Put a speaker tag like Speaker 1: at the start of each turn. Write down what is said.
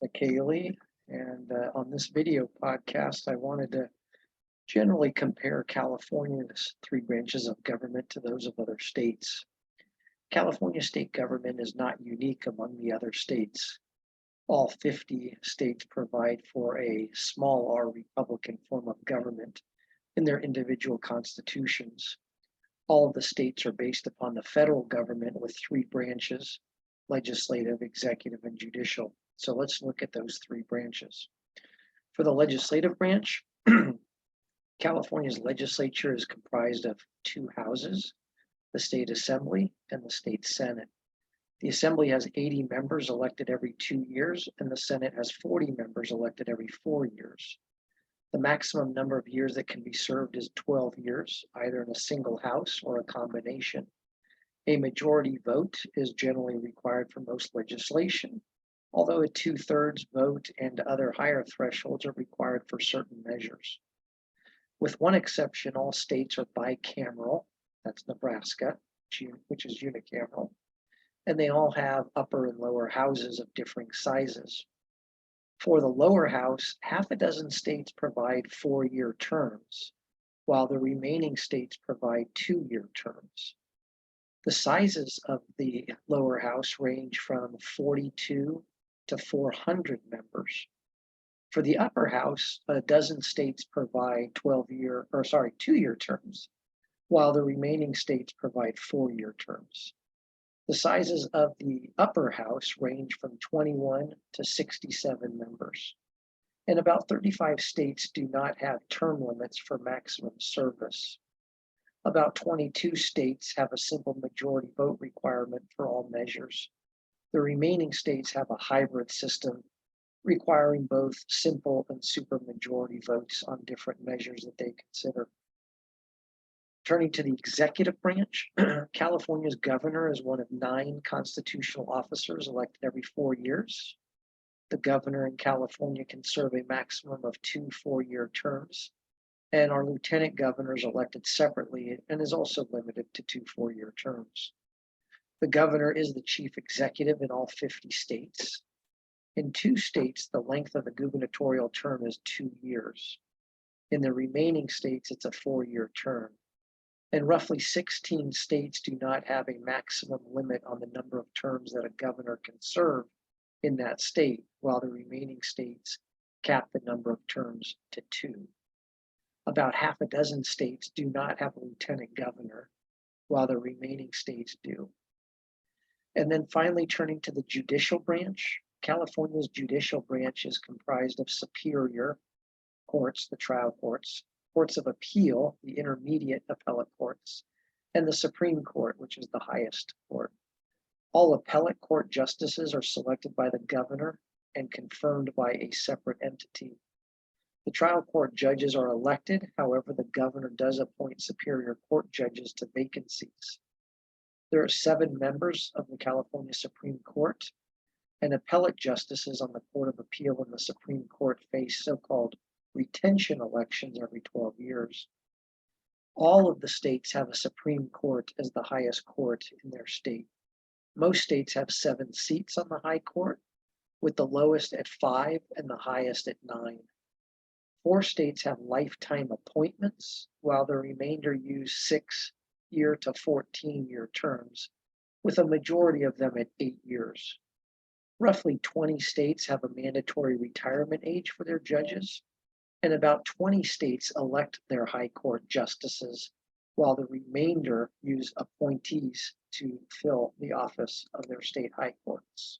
Speaker 1: Kaylee, and on this video podcast, I wanted to generally compare California's three branches of government to those of other states. California state government is not unique among the other states. All 50 states provide for a small r Republican form of government in their individual constitutions. All of the states are based upon the federal government with three branches: legislative, executive, and judicial. So let's look at those three branches. For the legislative branch, California's legislature is comprised of two houses, the state assembly and the state senate. The assembly has 80 members elected every 2 years, and the senate has 40 members elected every 4 years. The maximum number of years that can be served is 12 years, either in a single house or a combination. A majority vote is generally required for most legislation, although a 2/3 vote and other higher thresholds are required for certain measures. With one exception, all states are bicameral, that's Nebraska, which is unicameral, and they all have upper and lower houses of differing sizes. For the lower house, half a dozen states provide 4-year terms, while the remaining states provide 2-year terms. The sizes of the lower house range from 42 to 400 members. For the upper house, a dozen states provide 2-year terms, while the remaining states provide 4-year terms. The sizes of the upper house range from 21 to 67 members, and about 35 states do not have term limits for maximum service. About 22 states have a simple majority vote requirement for all measures. The remaining states have a hybrid system requiring both simple and supermajority votes on different measures that they consider. Turning to the executive branch, California's governor is one of 9 constitutional officers elected every 4 years. The governor in California can serve a maximum of 2 4-year terms, and our lieutenant governor is elected separately and is also limited to 2 4-year terms. The governor is the chief executive in all 50 states. In 2 states, the length of the gubernatorial term is 2 years. In the remaining states, it's a 4-year term. And roughly 16 states do not have a maximum limit on the number of terms that a governor can serve in that state, while the remaining states cap the number of terms to 2. About half a dozen states do not have a lieutenant governor, while the remaining states do. And then finally, turning to the judicial branch, California's judicial branch is comprised of superior courts, the trial courts, courts of appeal, the intermediate appellate courts, and the Supreme Court, which is the highest court. All appellate court justices are selected by the governor and confirmed by a separate entity. The trial court judges are elected, however, the governor does appoint superior court judges to vacancies. There are 7 members of the California Supreme Court, and appellate justices on the Court of Appeal and the Supreme Court face so-called retention elections every 12 years. All of the states have a Supreme Court as the highest court in their state. Most states have 7 seats on the high court, with the lowest at 5 and the highest at 9. 4 states have lifetime appointments, while the remainder use 6-year to 14-year terms, with a majority of them at 8 years. Roughly 20 states have a mandatory retirement age for their judges, and about 20 states elect their high court justices, while the remainder use appointees to fill the office of their state high courts.